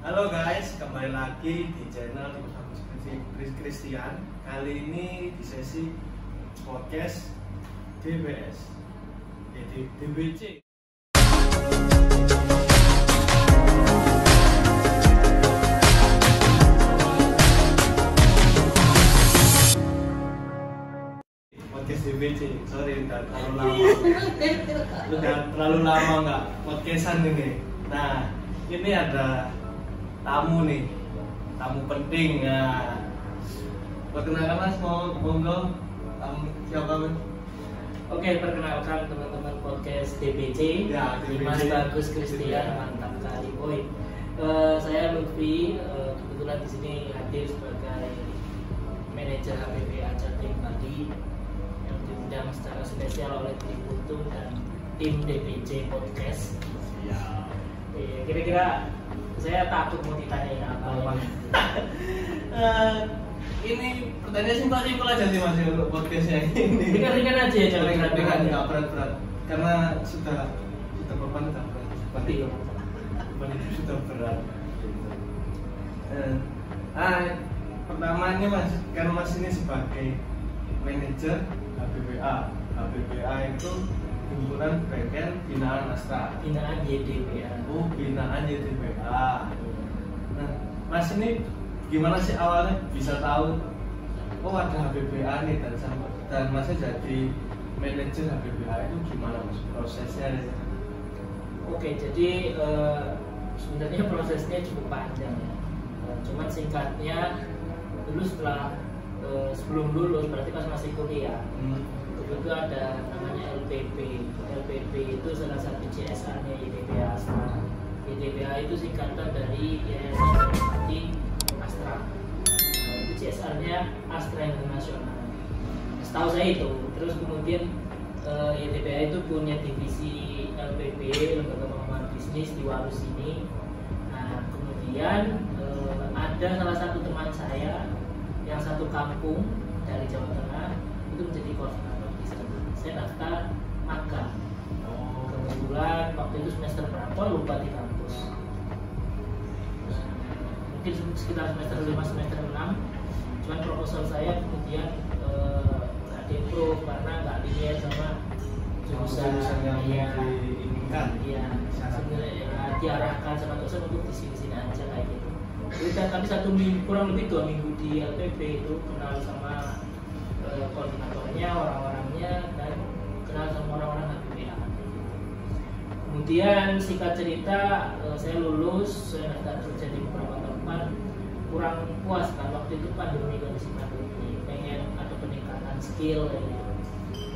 Halo guys, kembali lagi di channel Agus Christian. Kali ini di sesi podcast DBS, jadi DBC. Podcast DBC, sorry udah terlalu lama nggak podcastan ini. Nah, ini ada tamu nih, tamu penting ya. Perkenalkan Mas, monggo tamu siapa Mas? Oke, perkenalkan teman-teman podcast DBC. Ya, DBC. Mas Agus Christian, mantap kali, boy. Saya Lutfi, kebetulan di sini hadir sebagai manajer HPBA Jatim Bali yang diundang secara spesial oleh tim Untung dan tim DBC Podcast. Ya. Kira-kira saya takut mau ditanyain apa. Ini pertanyaan simpel aja sih Mas untuk podcastnya ini. Ringan-ringan aja ya, jangan Ringan, berat-berat. nggak berat-berat. Karena sudah beban udah berat. Beban itu sudah berat. Pertamanya Mas, kan Mas ini sebagai manajer HPBA. HPBA itu himpunan bengkel binaan Astra. Binaan YDBA. Oh, binaan YDBA. Nah, Mas ini gimana sih awalnya bisa tahu oh ada HPBA nih dan Masnya jadi manajer HPBA itu gimana Mas prosesnya? Oke, jadi sebenarnya prosesnya cukup panjang ya. Cuman singkatnya dulu setelah sebelum lulus berarti pas masih kuliah. Itu ada namanya LPP. LPP itu salah satu CSR-nya YDBA Astra. YDBA itu singkatan dari Yayasan Hormati Astra. Itu CSR-nya Astra Internasional. Setahu saya itu. Terus kemudian YDBA itu punya divisi LPP, Lembaga Pengembangan Bisnis di Walus ini. Nah, kemudian ada salah satu teman saya yang satu kampung dari Jawa Tengah itu menjadi koordinator. Saya daftar magang. Kebetulan waktu itu semester berapa lupa di kampus. Mungkin sekitar semester 5, semester 6. Cuman proposal saya kemudian nggak di-approve karena nggak dilihat sama jurusan yang ya, diinginkan. Iya, sebenarnya ya, diarahkan sama dosen untuk di sini aja kayak gitu. Jadi, tapi kurang lebih 2 minggu di LPP itu kenal sama koordinatornya, orang-orangnya, dan kenal sama orang-orang HPBA. Kemudian singkat cerita, saya lulus, saya daftar kerja di beberapa tempat, kurang puas kan waktu itu kondisi pandemi, pengen ada peningkatan skill kayak gitu.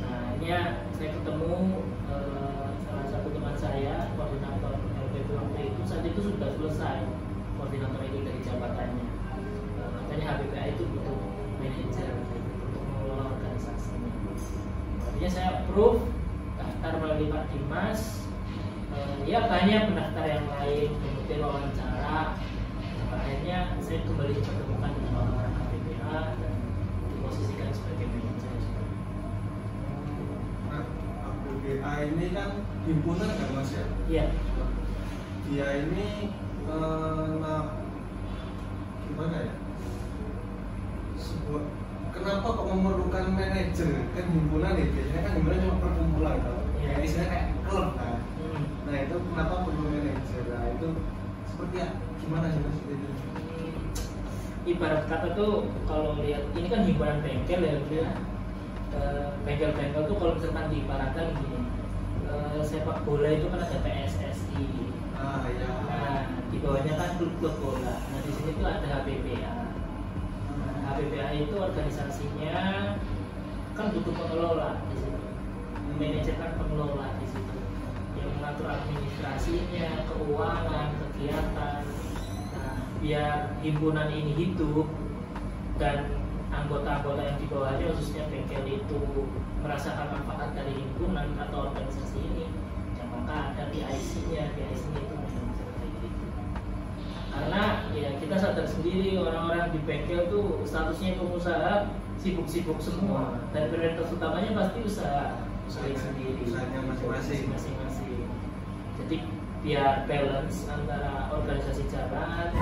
Nah, akhirnya saya ketemu salah satu teman saya, koordinator LPP waktu itu. Saat itu sudah selesai koordinator itu dari jabatannya. Katanya HPBA itu butuh manajer organisasinya. Artinya saya approve, daftar melalui Pak Dimas, ya banyak pendaftar yang lain, kemudian wawancara. Akhirnya saya kembali dipertemukan dengan orang-orang HPBA dan diposisikan sebagai manajer. Nah, HPBA ini kan himpunan kan Mas ya? Iya. Dia ini gimana ya? Kenapa kok memerlukan manajer? Kan himpunan nih, biasanya kan himpunan cuma perkumpulan kalau ya, istilahnya kayak klub kan. Nah itu kenapa perlu manajer? Nah itu seperti ya, gimana sih Mas itu? Ibarat kata tuh kalau lihat ini kan himpunan bengkel ya, bengkel-bengkel tuh kalau misalkan diibaratkan gini, sepak bola itu kan ada PSSI. Ya. Nah di bawahnya kan klub-klub bola. Nah di sini tuh ada HPBA. HPBA itu organisasinya kan butuh pengelola di situ. Manajer kan pengelola di situ yang mengatur administrasinya, keuangan, kegiatan. Nah, biar himpunan ini hidup dan anggota-anggota yang di bawahnya khususnya bengkel itu merasakan manfaat dari himpunan atau organisasi ini, ya maka ada PIC-nya. PIC-nya itu manajer kayak gitu. Karena ya kita sadar sendiri orang-orang di bengkel tuh statusnya pengusaha, sibuk-sibuk semua dan prioritas utamanya pasti usaha sendiri, usahanya masing-masing. Jadi biar balance antara organisasi jalan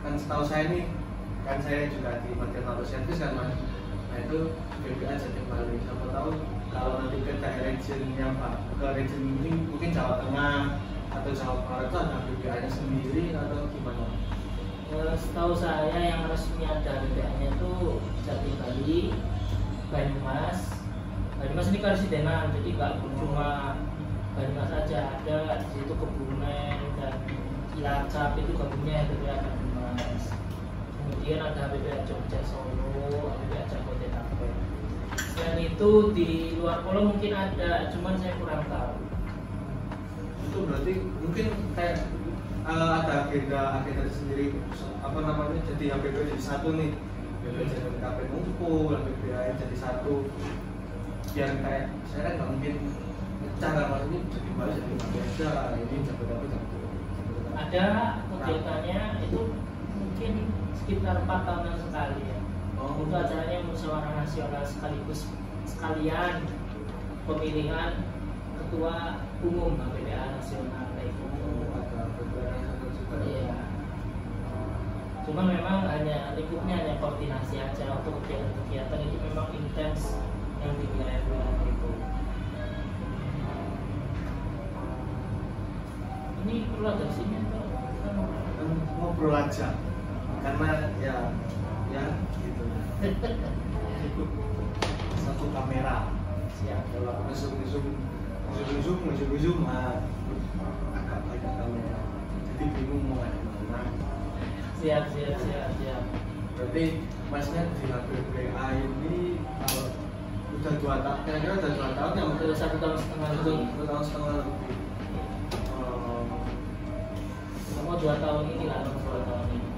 kan setahu saya nih, kan saya juga di bagian auto service kan mas. Nah itu BPA Jatim Bali. Siapa tahu kalau nanti ke regionnya Pak, ke region ini mungkin Jawa Tengah atau Jawa Barat itu ada BPA-nya sendiri atau gimana? Setahu saya yang resmi ada BPA-nya itu Jatim Bali, Banyumas. Banyumas ini karesidenan, jadi nggak cuma Banyumas saja, ada di situ Kebumen dan Cilacap itu gabungnya BPA Banyumas. Kemudian ada BPA Jogja Solo, BPA Jabodetabek. Selain itu di luar pulau mungkin ada, cuman saya kurang tahu. Itu berarti mungkin kayak ada agenda sendiri apa namanya, jadi yang BPA jadi satu nih, BPA Jabodetabek ngumpul, BPA jadi satu, biar kayak saya kan nggak mungkin cara maksudnya jadi balik jadi biasa ini Jabodetabek. Ada kegiatannya itu mungkin sekitar 4 tahunan sekali ya. Itu acaranya musyawarah nasional sekalian pemilihan ketua umum BPA nasional kayak gitu. Iya. Cuma memang hanya lingkupnya hanya koordinasi aja, untuk kegiatan-kegiatan itu memang intens yang di wilayah-wilayah itu. Ini perlu ada sini atau ngobrol aja karena ya gitu. Satu kamera siap. kalau zoom agak banyak kamera jadi bingung mau ada mana. Siap. Berarti masnya di HBPA ini kalau udah 2 tahun, kira-kira udah 2 tahun yang Udah 1 tahun setengah lebih. 1 tahun setengah lebih. Mau 2 tahun ini lah, 2 tahun ini.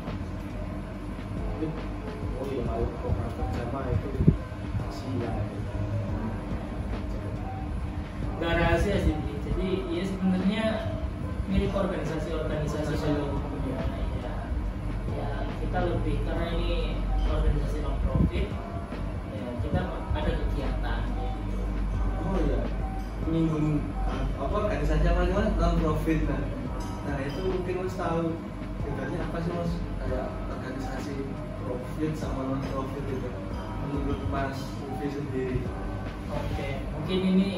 Oh iya, kalau program kerjama itu rahasia. Gak rahasia sih, jadi ya sebenarnya mirip organisasi kalau ya kita lebih, karena ini organisasi non profit ya, kita ada kegiatan ya. Oh iya, menyinggung apa organisasi apa gimana, non profit nah itu mungkin mas tahu bedanya apa sih mas, kayak organisasi profit sama non profit itu menurut mas Ufi sendiri? Oke, mungkin ini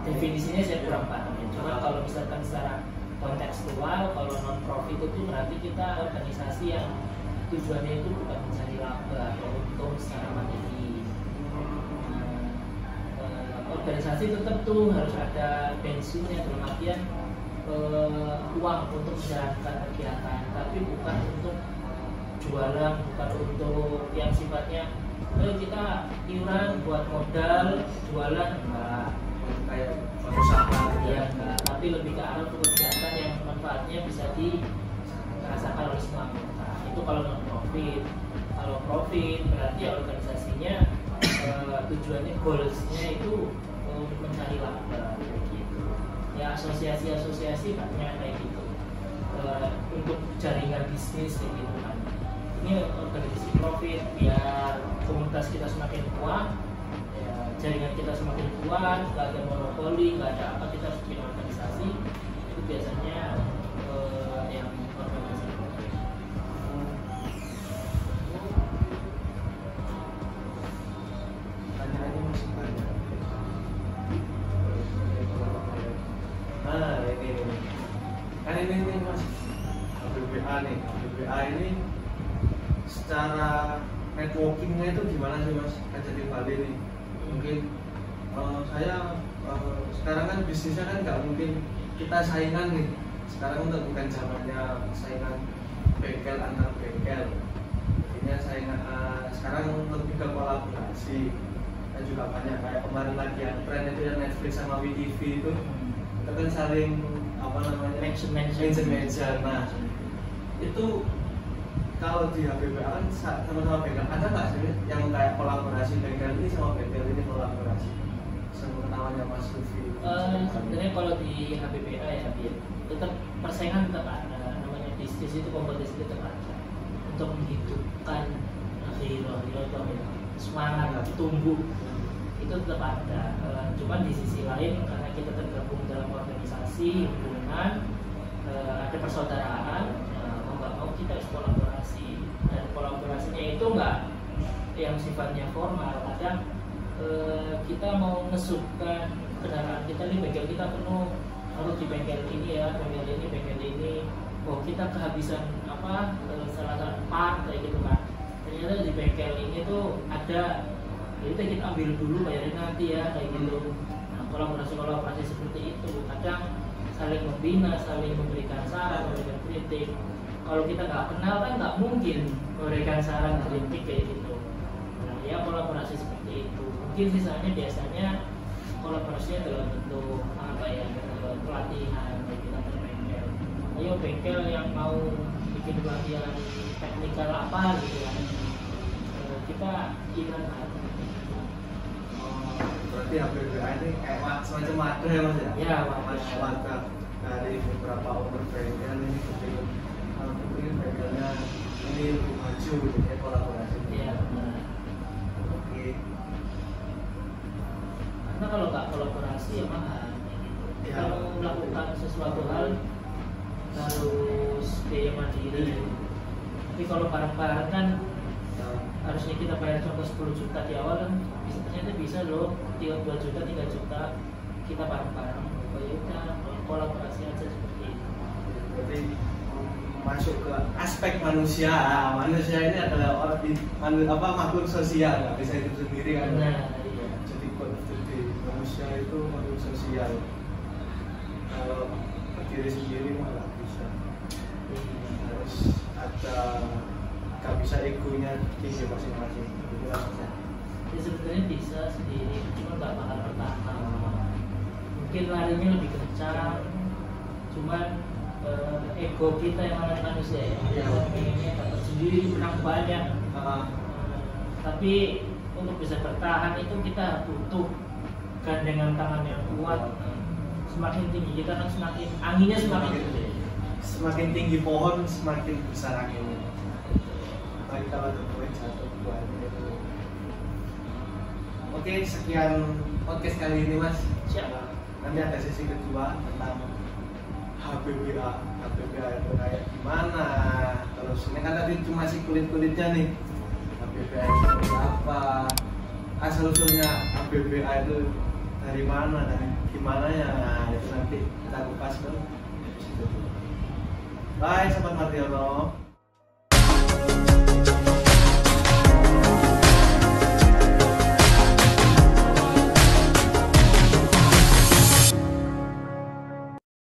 definisinya saya kurang paham ya. Cuma kalau misalkan secara kontekstual, kalau non profit itu berarti kita organisasi yang tujuannya itu bukan mencari laba atau untung secara materi. Organisasi tetap tuh harus ada bensinnya, dalam artian uang untuk menjalankan kegiatan, tapi bukan untuk jualan, bukan untuk yang sifatnya kita iuran buat modal jualan, enggak Kayak usaha ya, enggak, tapi lebih ke arah untuk kegiatan yang manfaatnya bisa dirasakan oleh semua anggota. Itu kalau non profit. Kalau profit berarti organisasinya tujuannya, goalsnya itu mencari laba gitu. Ya asosiasi banyak kayak gitu, untuk jaringan bisnis kayak gitu kan. Ini organisasi profit biar komunitas kita semakin kuat, ya, jaringan kita semakin kuat, nggak ada monopoli, nggak ada apa, kita harus bikin organisasi. Itu biasanya yang organisasi profit. Tanya-tanya masih banyak. Nah ini kan ini mas BPA nih, BPA ini secara networkingnya itu gimana sih mas, kan jadi Bali nih mungkin saya sekarang kan bisnisnya kan nggak mungkin kita saingan nih, sekarang udah bukan zamannya saingan bengkel antar bengkel, ini saingan sekarang lebih ke kolaborasi. Dan juga banyak kayak kemarin lagi yang tren itu yang Netflix sama WeTV itu kan saling apa namanya mention. Nah itu kalau di HBPA kan sama-sama bengkel, ada nggak sih yang kayak kolaborasi bengkel ini sama bengkel ini kolaborasi? Sepengetahuannya Mas Lufi. Sebenarnya kalau di HBPA ya, tetap persaingan tetap ada, namanya bisnis itu kompetisi tetap ada untuk menghidupkan hero semangat tumbuh itu tetap ada. Cuman di sisi lain karena kita tergabung dalam organisasi hubungan, ada persaudaraan, mau nggak mau kita yang sifatnya formal. Kadang kita mau ngesupkan kendaraan kita nih, bengkel kita penuh, harus di bengkel ini ya, bengkel ini. Oh, kita kehabisan salah satu part kayak gitu kan. Ternyata di bengkel ini tuh ada, jadi kita ambil dulu, bayarin nanti ya kayak gitu. Nah, kolaborasi seperti itu kadang saling membina, saling memberikan saran, memberikan kritik. Kalau kita nggak kenal kan nggak mungkin memberikan saran kritik kayak gitu. Nah, ya kolaborasi seperti itu. Mungkin sisanya biasanya kolaborasinya dalam bentuk pelatihan kayak kita berbengkel. Ayo bengkel yang mau bikin pelatihan teknikal apa gitu kan, kita ikut. Berarti HBBA ini kayak semacam wadah ya Mas ya? Ya, wadah dari beberapa owner bengkel ini mungkin bengkelnya ini lebih maju gitu ya, kolaborasi. Iya, benar. Oke. Karena kalau nggak kolaborasi ya mahal. Ya. Kalau melakukan sesuatu hal harus biaya mandiri. Tapi kalau bareng-bareng kan harusnya kita bayar contoh 10 juta di awal kan ternyata bisa loh 2 juta, 3 juta kita bareng-bareng. Oh ya udah, kolaborasi aja seperti itu. Berarti masuk ke aspek manusia. Manusia ini adalah makhluk sosial, nggak bisa hidup sendiri kan. Nah, iya. Jadi manusia itu makhluk sosial. Kalau berdiri sendiri malah bisa. Harus ada, nggak bisa egonya tinggi masing-masing. Ya sebenarnya bisa sendiri, cuma nggak bakal bertahan. Mungkin larinya lebih kencang, cuman ego kita yang namanya manusia ya, kita pengennya dapat sendiri, menang banyak. Tapi untuk bisa bertahan itu kita butuh gandengan tangan yang kuat. Semakin tinggi kita kan semakin anginnya semakin tinggi pohon semakin besar anginnya. Tapi kalau terbuat jatuh buahnya itu. Oke, sekian podcast kali ini Mas. Siapa? Nanti ada sesi kedua tentang HBBA itu kayak gimana. Terus ini kan tadi cuma si kulit-kulitnya nih. HBBA itu seperti apa? Asal-usulnya HBBA itu dari mana, dari gimana ya? Nah, itu nanti kita kupas ke episode. Bye, Sobat Martiono.